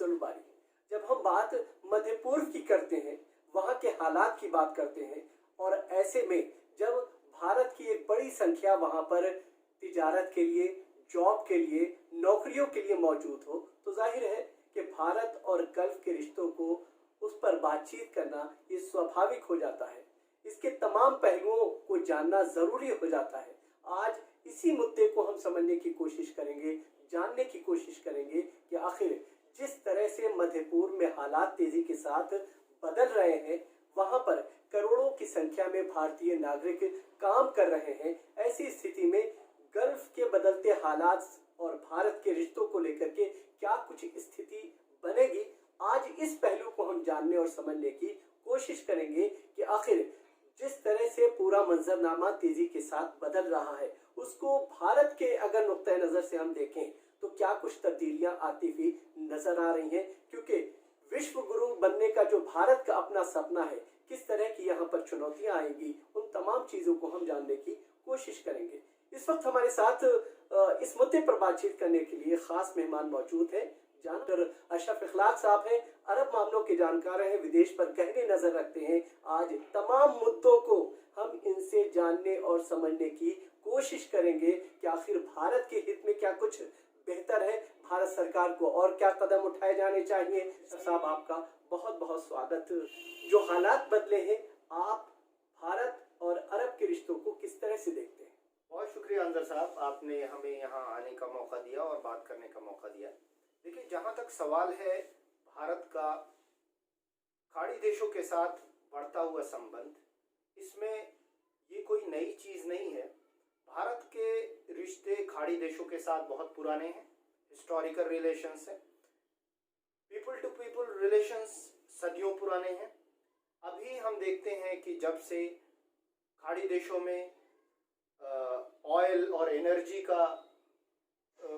अफजल बारी। जब हम बात मध्य पूर्व की करते हैं, वहाँ के हालात की बात करते हैं, और ऐसे में जब भारत की एक बड़ी संख्या वहाँ पर तिजारत के लिए, जॉब के लिए, नौकरियों के लिए मौजूद हो, तो जाहिर है कि भारत और गल्फ के रिश्तों को उस पर बातचीत करना ये स्वाभाविक हो जाता है। इसके तमाम पहलुओं को जानना जरूरी हो जाता है। आज इसी मुद्दे को हम समझने की कोशिश करेंगे, जानने की कोशिश करेंगे कि आखिर जिस तरह से मध्य पूर्व में हालात तेजी के साथ बदल रहे हैं, वहां पर करोड़ों की संख्या में भारतीय नागरिक काम कर रहे हैं, ऐसी स्थिति में गल्फ के बदलते हालात और भारत के रिश्तों को लेकर के क्या कुछ स्थिति बनेगी, आज इस पहलू को हम जानने और समझने की कोशिश करेंगे कि आखिर जिस तरह से पूरा मंजरनामा तेजी के साथ बदल रहा है, उसको भारत के अगर नुक्ते नजर से हम देखें तो क्या कुछ तब्दीलियां आती हुई नजर आ रही हैं, क्योंकि विश्व गुरु बनने का जो भारत का अपना सपना है, किस तरह की यहाँ पर चुनौतियां आएंगी, उन तमाम चीजों को हम जानने की कोशिश करेंगे। इस वक्त हमारे साथ इस मुद्दे पर बातचीत करने के लिए खास मेहमान मौजूद हैं। डॉक्टर अशरफ इखलाक साहब हैं, अरब मामलों के जानकार हैं, विदेश पर गहरी नजर रखते हैं। आज तमाम मुद्दों को हम इनसे जानने और समझने की कोशिश करेंगे कि आखिर भारत के हित में क्या कुछ बेहतर है, भारत सरकार को और क्या कदम उठाए जाने चाहिए। साहब, आपका बहुत बहुत स्वागत। जो हालात बदले हैं, आप भारत और अरब के रिश्तों को किस तरह से देखते हैं? बहुत शुक्रिया अंजर साहब, आपने हमें यहाँ आने का मौका दिया और बात करने का मौका दिया। देखिए, जहाँ तक सवाल है भारत का खाड़ी देशों के साथ बढ़ता हुआ संबंध, इसमें ये कोई नई चीज़ नहीं है। भारत के रिश्ते खाड़ी देशों के साथ बहुत पुराने हैं, हिस्टोरिकल रिलेशंस हैं, पीपल टू पीपल रिलेशंस सदियों पुराने हैं। अभी हम देखते हैं कि जब से खाड़ी देशों में ऑयल और एनर्जी का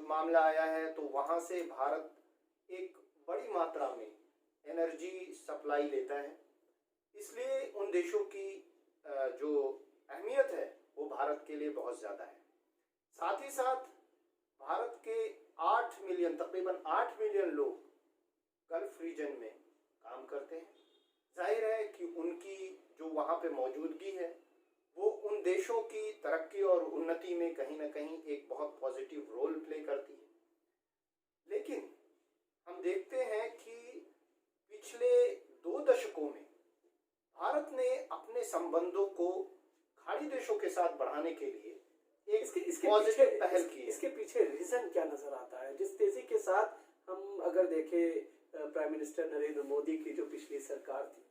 मामला आया है, तो वहाँ से भारत एक बड़ी मात्रा में एनर्जी सप्लाई लेता है। इसलिए उन देशों की जो अहमियत है वो भारत के लिए बहुत ज़्यादा है। साथ ही साथ भारत के 8 मिलियन, तकरीबन 8 मिलियन लोग गल्फ रीजन में काम करते हैं। जाहिर है कि उनकी जो वहाँ पे मौजूदगी है वो उन देशों की तरक्की और उन्नति में कहीं ना कहीं एक बहुत पॉजिटिव रोल प्ले करती है। लेकिन हम देखते हैं कि पिछले 2 दशकों में भारत ने अपने संबंधों को खाड़ी देशों के साथ बढ़ाने के लिए एक पॉजिटिव पहल की है। इसके पीछे रीजन क्या नजर आता है? जिस तेजी के साथ हम अगर देखें प्राइम मिनिस्टर नरेंद्र मोदी की जो पिछली सरकार थी,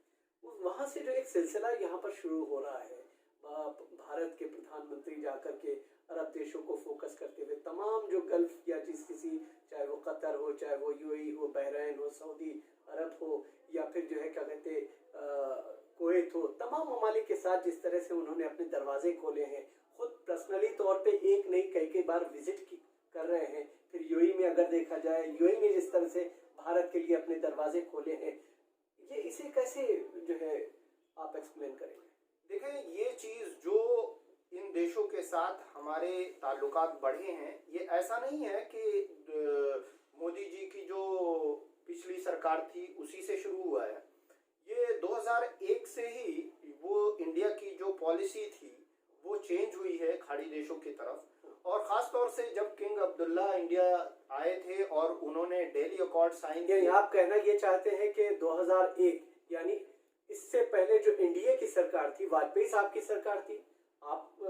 वहां से जो एक सिलसिला यहाँ पर शुरू हो रहा है, भारत के प्रधानमंत्री जाकर के अरब देशों को फोकस करते हुए तमाम जो गल्फ या जिस किसी, चाहे वो कतर हो, चाहे वो यूएई हो, बहरीन हो, सऊदी अरब हो, या फिर जो है क्या कहते कुवैत हो, तमाम ममालिक के साथ जिस तरह से उन्होंने अपने दरवाजे खोले हैं, खुद पर्सनली तौर पे एक नहीं कई बार विजिट कर रहे हैं। फिर यूएई में अगर देखा जाए, यूएई ने जिस तरह से भारत के लिए अपने दरवाजे खोले हैं, ये इसे कैसे जो है आप एक्सप्लेन करेंगे? देखें, ये चीज़ जो इन देशों के साथ हमारे ताल्लुकात बढ़े हैं, ये ऐसा नहीं है कि मोदी जी की जो पिछली सरकार थी उसी से शुरू हुआ है। ये 2001 से ही वो इंडिया की जो पॉलिसी थी वो चेंज हुई है खाड़ी देशों की तरफ। और ख़ास तौर से जब किंग अब्दुल्ला इंडिया आए थे और उन्होंने डेली अकॉर्ड साइन किया। आप कहना ये चाहते हैं कि 2001 यानी इससे पहले जो एनडीए की सरकार थी, वाजपेयी साहब की सरकार थी, आप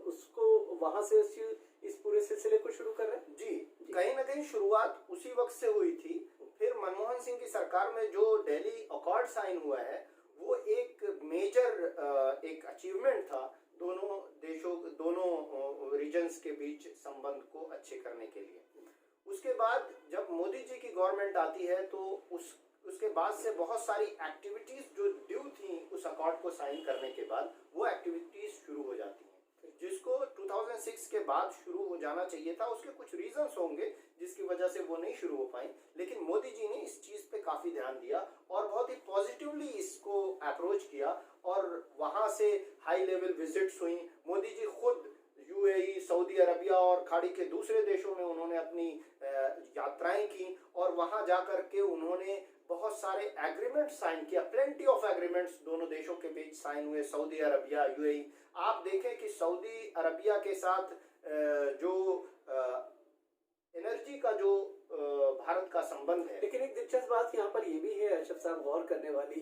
उसको वहां से इस पूरे सिलसिले को शुरू कर रहे हैं? जी, कहीं ना कहीं शुरुआत उसी वक्त से हुई थी। फिर मनमोहन सिंह की सरकार में जो दिल्ली अकॉर्ड साइन हुआ है वो एक मेजर एक अचीवमेंट था दोनों देशों, दोनों रीजन्स के बीच संबंध को अच्छे करने के लिए। उसके बाद जब मोदी जी की गवर्नमेंट आती है तो उसके बाद से बहुत सारी एक्टिविटीज़ जो ड्यू थी उस अकॉर्ड को साइन करने के बाद, वो एक्टिविटीज़ शुरू हो जाती हैं, जिसको 2006 के बाद शुरू हो जाना चाहिए था। उसके कुछ रीजंस होंगे जिसकी वजह से वो नहीं शुरू हो पाई, लेकिन मोदी जी ने इस चीज़ पे काफ़ी ध्यान दिया और बहुत ही पॉजिटिवली इसको अप्रोच किया और वहाँ से हाई लेवल विजिट्स हुई। मोदी जी खुद यूएई, सऊदी अरबिया और खाड़ी के दूसरे देशों में उन्होंने अपनी यात्राएं की और वहां जाकर के उन्होंने बहुत सारे एग्रीमेंट साइन किया। प्लेंटी ऑफ एग्रीमेंट्स दोनों देशों के बीच साइन हुए, सऊदी अरबिया, यूएई। आप देखें कि सऊदी अरबिया के साथ जो एनर्जी का जो भारत का संबंध है। लेकिन एक दिलचस्प बात यहाँ पर ये भी है अशरफ साहब, गौर करने वाली,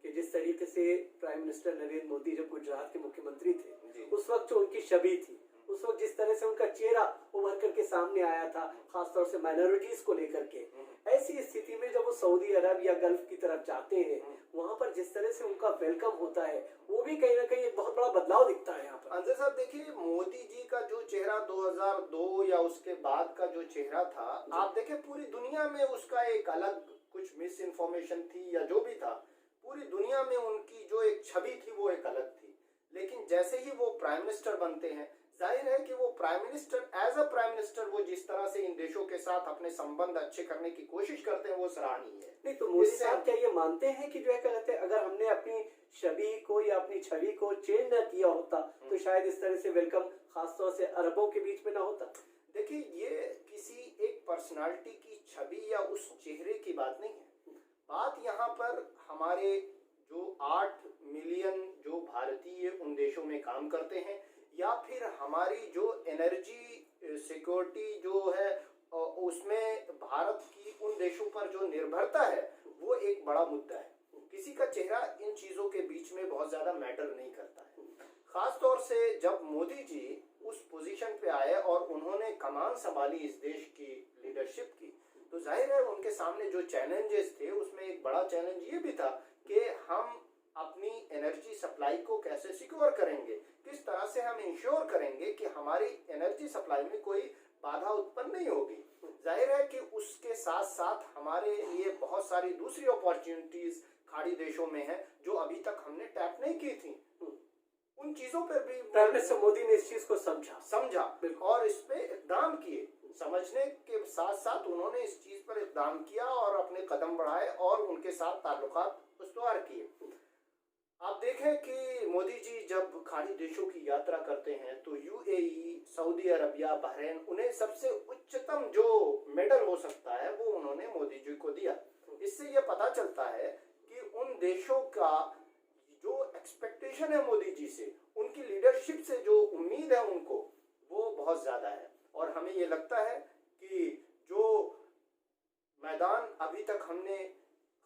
कि जिस तरीके से प्राइम मिनिस्टर नरेंद्र मोदी जब गुजरात के मुख्यमंत्री थे, उस वक्त जो उनकी छवि थी, उस वक्त जिस तरह से उनका चेहरा उभर करके सामने आया था, खासतौर से माइनॉरिटीज को लेकर के, ऐसी स्थिति में जब वो सऊदी अरब या गल्फ की तरफ जाते हैं, वहां पर जिस तरह से उनका वेलकम होता है, वो भी कहीं ना कहीं एक बहुत बड़ा बदलाव दिखता है यहाँ पर। अंजर साहब देखिए, मोदी जी का जो चेहरा 2002 या उसके बाद का जो चेहरा था, आप देखें पूरी दुनिया में उसका एक अलग कुछ मिस इन्फॉर्मेशन थी या जो भी था, पूरी दुनिया में उनकी जो एक छवि थी वो एक अलग थी। लेकिन जैसे ही वो प्राइम मिनिस्टर बनते हैं, जाहिर है कि वो prime minister as a prime minister वो जिस तरह से इन देशों के साथ अपने संबंध अच्छे करने की कोशिश करते हैं वो सराहनीय है। नहीं तो मोदी साहब क्या ये मानते हैं कि जो है क्या कहते हैं, अगर हमने अपनी छवि को या अपनी छवि को चेंज न किया होता तो शायद इस तरह से वेलकम खासतौर से अरबों के बीच में ना होता? देखिए, ये किसी एक पर्सनालिटी की छवि या उस चेहरे की बात नहीं है। बात यहाँ पर हमारे जो 8 मिलियन जो भारतीय उन देशों में काम करते हैं, या फिर हमारी जो एनर्जी सिक्योरिटी जो है उसमें भारत की उन देशों पर जो निर्भरता है, वो एक बड़ा मुद्दा है। किसी का चेहरा इन चीजों के बीच में बहुत ज्यादा मैटर नहीं करता है। खास तौर से जब मोदी जी उस पोजीशन पे आए और उन्होंने कमान संभाली इस देश की लीडरशिप की, तो जाहिर है उनके सामने जो चैलेंजेस थे उसमें एक बड़ा चैलेंज ये भी था कि हम अपनी एनर्जी सप्लाई को कैसे सिक्योर करेंगे, किस तरह से हम इंश्योर करेंगे कि हमारी एनर्जी सप्लाई में कोई बाधा उत्पन्न नहीं होगी। जाहिर है कि उसके साथ साथ हमारे लिए बहुत सारी दूसरी अपॉर्चुनिटीज खाड़ी देशों में है जो अभी तक हमने टैप नहीं की थी। उन चीजों पर भी प्राइम मिनिस्टर मोदी ने इस चीज को समझा और इस पे इक़दाम किए। समझने के साथ साथ उन्होंने इस चीज पर इक़दाम किया और अपने कदम बढ़ाए और उनके साथ ताल्लुकात उस्तवार किए। आप देखें कि मोदी जी जब खाड़ी देशों की यात्रा करते हैं तो यूएई, सऊदी अरबिया, बहरीन, उन्हें सबसे उच्चतम जो मेडल हो सकता है वो उन्होंने मोदी जी को दिया। इससे ये पता चलता है कि उन देशों का जो एक्सपेक्टेशन है मोदी जी से, उनकी लीडरशिप से जो उम्मीद है उनको, वो बहुत ज्यादा है। और हमें ये लगता है कि जो मैदान अभी तक हमने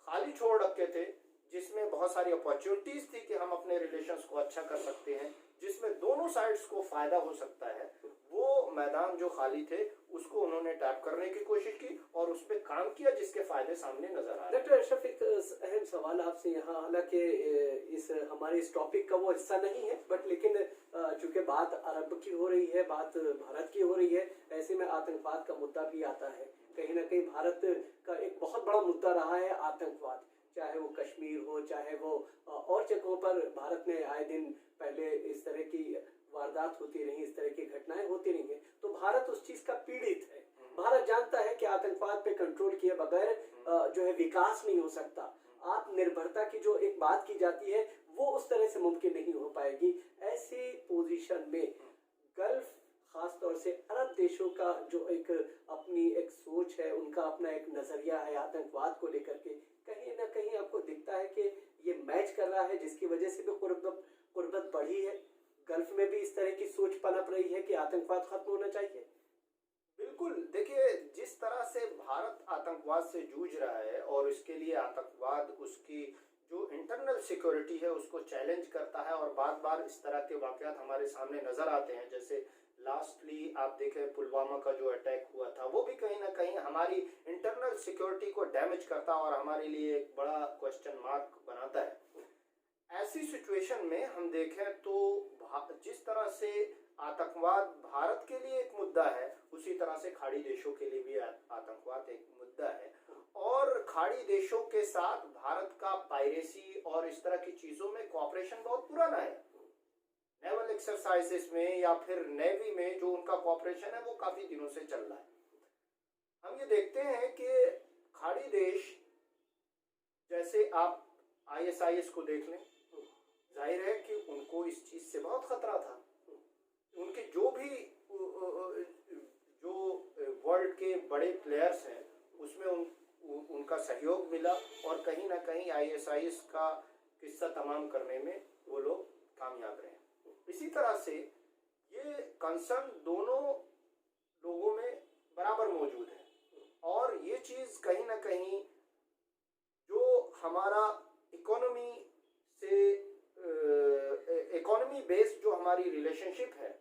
खाली छोड़ रखे थे, जिसमें बहुत सारी अपॉर्चुनिटीज थी कि हम अपने रिलेशंस को अच्छा कर सकते हैं, जिसमें दोनों साइड्स को फायदा हो सकता है, वो मैदान जो खाली थे उसको उन्होंने टैप करने की कोशिश की और उस पर काम किया, जिसके फायदे सामने नजर आ रहे हैं। डॉक्टर अशरफ, एक अहम सवाल आपसे यहाँ, हालांकि इस हमारे इस टॉपिक का वो हिस्सा नहीं है, बट लेकिन चूंकि बात अरब की हो रही है, बात भारत की हो रही है, ऐसे में आतंकवाद का मुद्दा भी आता है। कहीं ना कहीं भारत का एक बहुत बड़ा मुद्दा रहा है आतंकवाद, चाहे वो कश्मीर हो, चाहे वो और जगहों पर भारत में आए दिन पहले इस तरह की वारदात होती रही, इस तरह की घटनाएं होती रही हैं, तो भारत उस चीज का पीड़ित है। भारत जानता है कि आतंकवाद पे कंट्रोल किए बगैर जो है विकास नहीं हो सकता। आत्मनिर्भरता की जो एक बात की जाती है वो उस तरह से मुमकिन नहीं हो पाएगी। ऐसी पोजीशन में गल्फ, खास तौर से अरब देशों का जो एक अपनी एक सोच है, उनका अपना एक नजरिया है आतंकवाद को लेकर के, कहीं ना कहीं आपको दिखता है कि ये मैच कर रहा है, जिसकी वजह से भी कुर्बत बढ़ी है। गल्फ में भी इस तरह की सोच पनप रही है कि आतंकवाद खत्म होना चाहिए। बिल्कुल, देखिए जिस तरह से भारत आतंकवाद से जूझ रहा है और इसके लिए आतंकवाद उसकी जो इंटरनल सिक्योरिटी है उसको चैलेंज करता है, और बार बार इस तरह के वाकयात हमारे सामने नजर आते हैं। जैसे लास्टली आप देखें पुलवामा का जो अटैक हुआ था, वो भी कहीं ना कहीं हमारी इंटरनल सिक्योरिटी को डैमेज करता है और हमारे लिए एक बड़ा क्वेश्चन मार्क बनाता है। ऐसी सिचुएशन में हम देखें तो जिस तरह से आतंकवाद भारत के लिए एक मुद्दा है, उसी तरह से खाड़ी देशों के लिए भी आतंकवाद एक मुद्दा है। और खाड़ी देशों के साथ भारत का पायरेसी और इस तरह की चीजों में कोऑपरेशन बहुत पुराना है। नेवल एक्सरसाइजेस में या फिर नेवी में जो उनका कोऑपरेशन है वो काफी दिनों से चल रहा है। हम ये देखते हैं कि खाड़ी देश, जैसे आप ISIS को देख लें, जाहिर है कि उनको इस चीज से बहुत खतरा था। उनके जो भी उनका सहयोग मिला और कहीं ना कहीं ISIS का किस्सा तमाम करने में वो लोग कामयाब रहे। इसी तरह से ये कंसर्न दोनों लोगों में बराबर मौजूद है और ये चीज़ कहीं ना कहीं जो हमारा इकोनॉमी से इकोनॉमी बेस्ड जो हमारी रिलेशनशिप है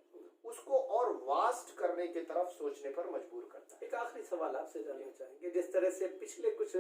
उसको और वास्ट करने की तरफ सोचने पर मजबूर करता है। एक आखिरी सवाल आपसे जानना चाहेंगे, जिस तरह से पिछले कुछ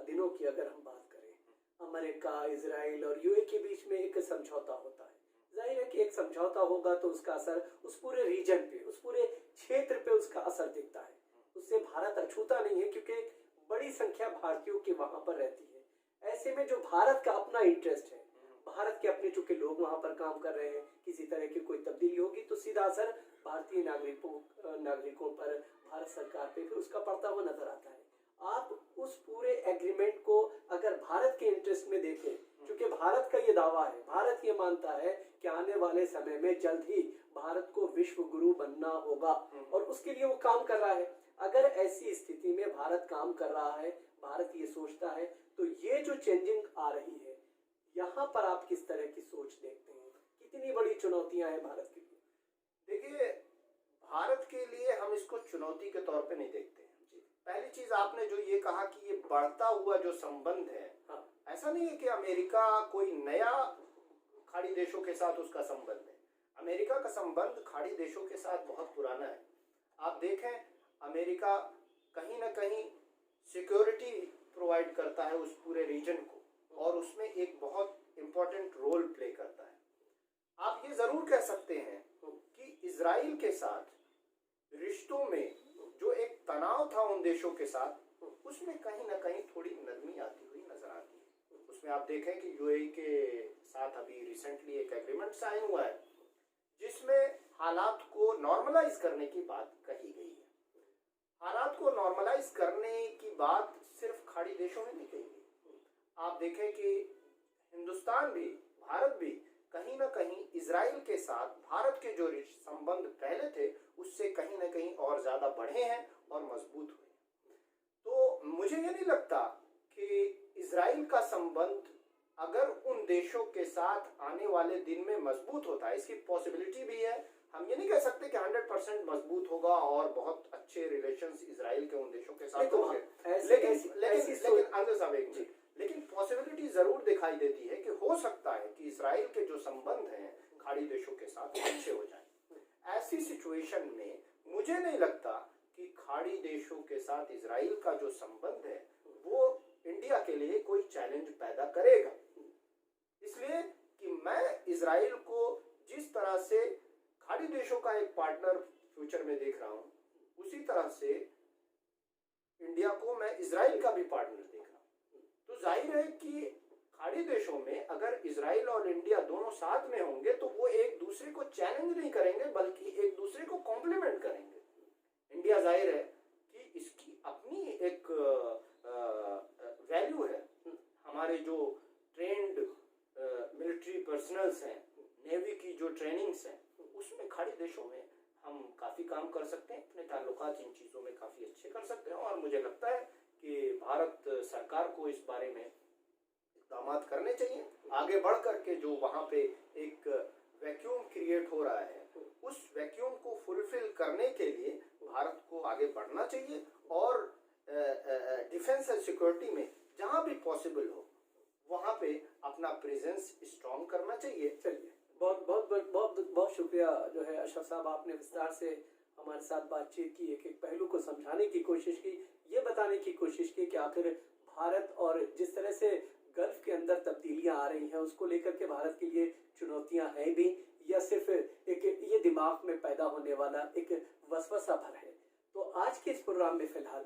दिनों की अगर हम बात करें, अमेरिका, इजराइल और यूए के बीच में एक समझौता होता है। जाहिर है कि एक समझौता होगा तो उसका असर उस पूरे रीजन पे, उस पूरे क्षेत्र पे उसका असर दिखता है। उससे भारत अछूता नहीं है क्योंकि बड़ी संख्या भारतीयों की वहां पर रहती है। ऐसे में जो भारत का अपना इंटरेस्ट है, भारत के अपने चूंकि लोग वहां पर काम कर रहे हैं, किसी तरह की कोई तब्दीली होगी तो सीधा असर भारतीय नागरिकों पर, भारत सरकार पे भी उसका पड़ता हुआ नजर आता है। आप उस पूरे एग्रीमेंट को अगर भारत के इंटरेस्ट में देखें, क्योंकि भारत का ये दावा है, भारत ये मानता है कि आने वाले समय में जल्द ही भारत को विश्व गुरु बनना होगा और उसके लिए वो काम कर रहा है। अगर ऐसी स्थिति में भारत काम कर रहा है, भारत ये सोचता है, तो ये जो चेंजिंग आ रही है, यहाँ पर आप किस तरह की सोच देखते हैं? कितनी बड़ी चुनौतियां हैं भारत के लिए? देखिए, भारत के लिए हम इसको चुनौती के तौर पे नहीं देखते हैं। पहली चीज आपने जो ये कहा कि ये बढ़ता हुआ जो संबंध है, हाँ। ऐसा नहीं है कि अमेरिका कोई नया खाड़ी देशों के साथ उसका संबंध है। अमेरिका का संबंध खाड़ी देशों के साथ बहुत पुराना है। आप देखें, अमेरिका कहीं ना कहीं सिक्योरिटी प्रोवाइड करता है उस पूरे रीजन को और उसमें एक बहुत इम्पोर्टेंट रोल प्ले करता है। आप ये जरूर कह सकते हैं कि इजराइल के साथ रिश्तों में जो एक तनाव था उन देशों के साथ, उसमें कहीं ना कहीं थोड़ी नरमी आती हुई नजर आती है। उसमें आप देखें कि यूएई के साथ अभी रिसेंटली एक एग्रीमेंट साइन हुआ है जिसमें हालात को नॉर्मलाइज करने की बात कही गई है। हालात को नॉर्मलाइज करने की बात सिर्फ खाड़ी देशों में नहीं कही गई। आप देखें कि हिंदुस्तान भी, भारत भी कहीं ना कहीं इजराइल के साथ भारत के जो संबंध पहले थे उससे कहीं ना कहीं और ज्यादा बढ़े हैं और मजबूत हुए। तो मुझे ये नहीं लगता कि इजराइल का संबंध अगर उन देशों के साथ आने वाले दिन में मजबूत होता है, इसकी पॉसिबिलिटी भी है। हम ये नहीं कह सकते कि 100% मजबूत होगा और बहुत अच्छे रिलेशंस इजराइल के उन देशों के साथ होंगे, लेकिन पॉसिबिलिटी जरूर दिखाई देती है कि हो सकता है कि इजराइल के जो संबंध हैं खाड़ी देशों के साथ अच्छे हो जाएं। ऐसी सिचुएशन में मुझे नहीं लगता कि खाड़ी देशों के साथ इजराइल का जो संबंध है वो इंडिया के लिए कोई चैलेंज पैदा करेगा। इसलिए कि मैं इजराइल को जिस तरह से खाड़ी देशों का एक पार्टनर फ्यूचर में देख रहा हूं, उसी तरह से इंडिया को मैं इजराइल का भी पार्टनर देख रहा हूं। तो जाहिर है कि खाड़ी देशों में अगर इजराइल और इंडिया दोनों साथ में होंगे तो वो एक दूसरे को चैलेंज नहीं करेंगे बल्कि एक दूसरे को कॉम्प्लीमेंट करेंगे। इंडिया जाहिर है कि इसकी अपनी एक वैल्यू है। हमारे जो ट्रेंड मिलिट्री पर्सनल्स हैं, नेवी की जो ट्रेनिंग्स हैं, उसमें खाड़ी देशों में हम काफ़ी काम कर सकते हैं, अपने ताल्लुकात इन चीज़ों में काफ़ी अच्छे कर सकते हैं। और मुझे लगता है कि भारत सरकार को इस बारे में इक़दाम करने चाहिए। आगे बढ़ करके जो वहाँ पे एक वैक्यूम क्रिएट हो रहा है, उस वैक्यूम को फुलफिल करने के लिए भारत को आगे बढ़ना चाहिए और डिफेंस एंड सिक्योरिटी में जहाँ भी पॉसिबल हो वहाँ पे अपना प्रेजेंस स्ट्रॉन्ग करना चाहिए। चलिए, बहुत बहुत बहुत बहुत बहुत शुक्रिया जो है अशरफ साहब, आपने विस्तार से हमारे साथ बातचीत की, एक एक पहलू को समझाने की कोशिश की, ये बताने की कोशिश की कि आखिर भारत और जिस तरह से गल्फ के अंदर तब्दीलियां आ रही हैं उसको लेकर के भारत के लिए चुनौतियां हैं भी या सिर्फ एक ये दिमाग में पैदा होने वाला एक वसवसा भर है। तो आज के इस प्रोग्राम में फिलहाल